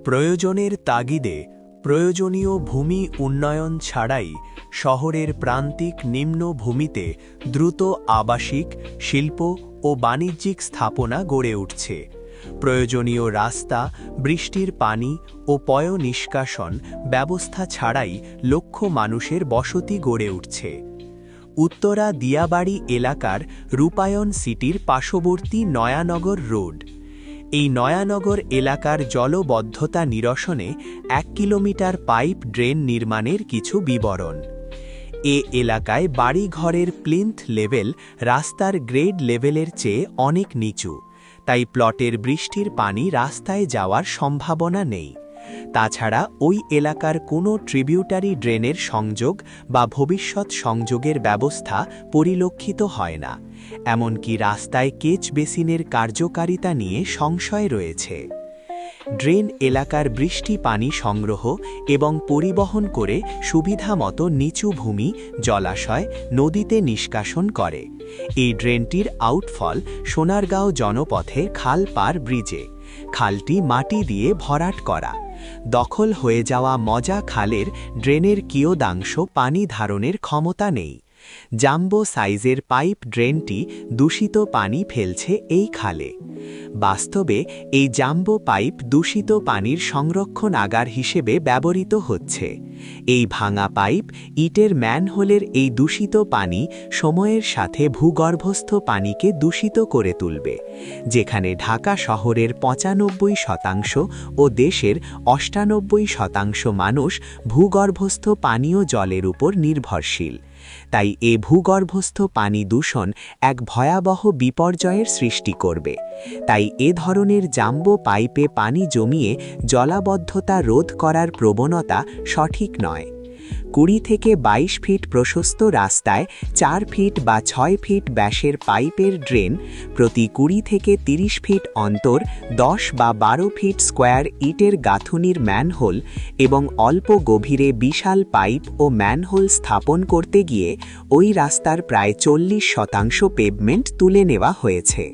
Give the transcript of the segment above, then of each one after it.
প্রয়োজনের তাগিদে প্রয়োজনীয় ভূমি উন্নয়ন ছাড়াই শহরের প্রান্তিক নিম্নভূমিতে দ্রুত আবাসিক, শিল্প ও বাণিজ্যিক স্থাপনা গড়ে উঠছে। প্রয়োজনীয় রাস্তা, বৃষ্টির পানি ও পয়ঃনিষ্কাশন ব্যবস্থা ছাড়াই লক্ষ মানুষের বসতি গড়ে উঠছে। উত্তরা দিয়াবাড়ি এলাকার রূপায়ণ সিটির পার্শ্ববর্তী নয়ানগর রোড। এই নয়ানগর এলাকার জলবদ্ধতা নিরসনে 1 কিলোমিটার পাইপ ড্রেন নির্মাণের কিছু বিবরণ। এ এলাকায় বাড়িঘরের প্লিন্থ লেভেল রাস্তার গ্রেড লেভেলের চেয়ে অনেক নিচু, তাই প্লটের বৃষ্টির পানি রাস্তায় যাওয়ার সম্ভাবনা নেই। তাছাড়া ওই এলাকার কোনো ট্রিবিউটারি ড্রেনের সংযোগ বা ভবিষ্যৎ সংযোগের ব্যবস্থা পরিলক্ষিত হয় না। এমনকি রাস্তায় কেচ বেসিনের কার্যকারিতা নিয়ে সংশয় রয়েছে। ড্রেন এলাকার বৃষ্টি পানি সংগ্রহ এবং পরিবহন করে সুবিধামতো নিচু ভূমি, জলাশয়, নদীতে নিষ্কাশন করে। এই ড্রেনটির আউটফল সোনারগাঁও জনপথে খালপাড় ব্রিজে। খালটি মাটি দিয়ে ভরাট করা। দখল হয়ে যাওয়া মজা খালের ড্রেনের কিয়দাংশ পানি ধারণের ক্ষমতা নেই। জাম্বো সাইজের পাইপ ড্রেনটি দূষিত পানি ফেলছে এই খালে। বাস্তবে এই জাম্বো পাইপ দূষিত পানির সংরক্ষণাগার হিসেবে ব্যবহৃত হচ্ছে। এই ভাঙা পাইপ, ইটের ম্যানহোলের এই দূষিত পানি সময়ের সাথে ভূগর্ভস্থ পানিকে দূষিত করে তুলবে, যেখানে ঢাকা শহরের ৯৫% ও দেশের ৯৮% মানুষ ভূগর্ভস্থ পানীয় জলের উপর নির্ভরশীল। তাই এ ভূগর্ভস্থ পানি দূষণ এক ভয়াবহ বিপর্যয়ের সৃষ্টি করবে। তাই এ ধরনের জাম্বো পাইপে পানি জমিয়ে জলাবদ্ধতা রোধ করার প্রবণতা সঠিক নয়। ২০ থেকে ২২ ফিট প্রশস্ত রাস্তায় ৪ ফিট বা ৬ ফিট ব্যাসের পাইপের ড্রেন, প্রতি ২০ থেকে ৩০ ফিট অন্তর ১০ বা ১২ ফিট স্কোয়ার ইটের গাঁথুনির ম্যানহোল এবং অল্প গভীরে বিশাল পাইপ ও ম্যানহোল স্থাপন করতে গিয়ে ওই রাস্তার প্রায় ৪০% পেভমেন্ট তুলে নেওয়া হয়েছে।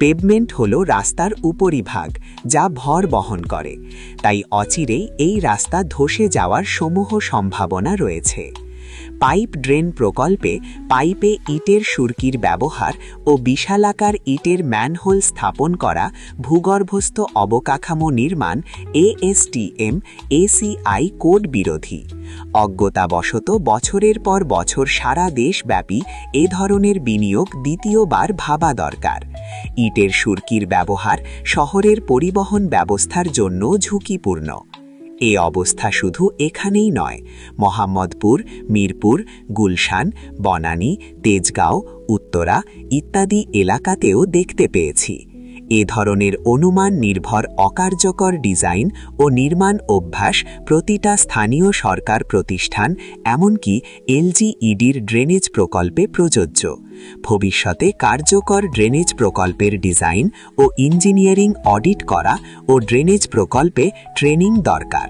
পেভমেন্ট হল রাস্তার উপরিভাগ, যা ভর বহন করে। তাই অচিরেই এই রাস্তা ধসে যাওয়ার সমূহ সম্ভাবনা রয়েছে। পাইপ ড্রেন প্রকল্পে পাইপে ইটের সুরকির ব্যবহার ও বিশালাকার ইটের ম্যানহোল স্থাপন করা ভূগর্ভস্থ অবকাঠামো নির্মাণ ASTM ACI কোড বিরোধী। অজ্ঞতাবশত বছরের পর বছর সারা দেশব্যাপী এ ধরনের বিনিয়োগ দ্বিতীয়বার ভাবা দরকার। ইটের সুরকির ব্যবহার শহরের পরিবহন ব্যবস্থার জন্য ঝুঁকিপূর্ণ। এ অবস্থা শুধু এখানেই নয়, মোহাম্মদপুর, মিরপুর, গুলশান, বনানী, তেজগাঁও, উত্তরা ইত্যাদি এলাকাতেও দেখতে পেয়েছি। এ ধরনের অনুমান নির্ভর অকার্যকর ডিজাইন ও নির্মাণ অভ্যাস প্রতিটা স্থানীয় সরকার প্রতিষ্ঠান, এমনকি LGEDর ড্রেনেজ প্রকল্পে প্রযোজ্য। ভবিষ্যতে কার্যকর ড্রেনেজ প্রকল্পের ডিজাইন ও ইঞ্জিনিয়ারিং অডিট করা ও ড্রেনেজ প্রকল্পে ট্রেনিং দরকার।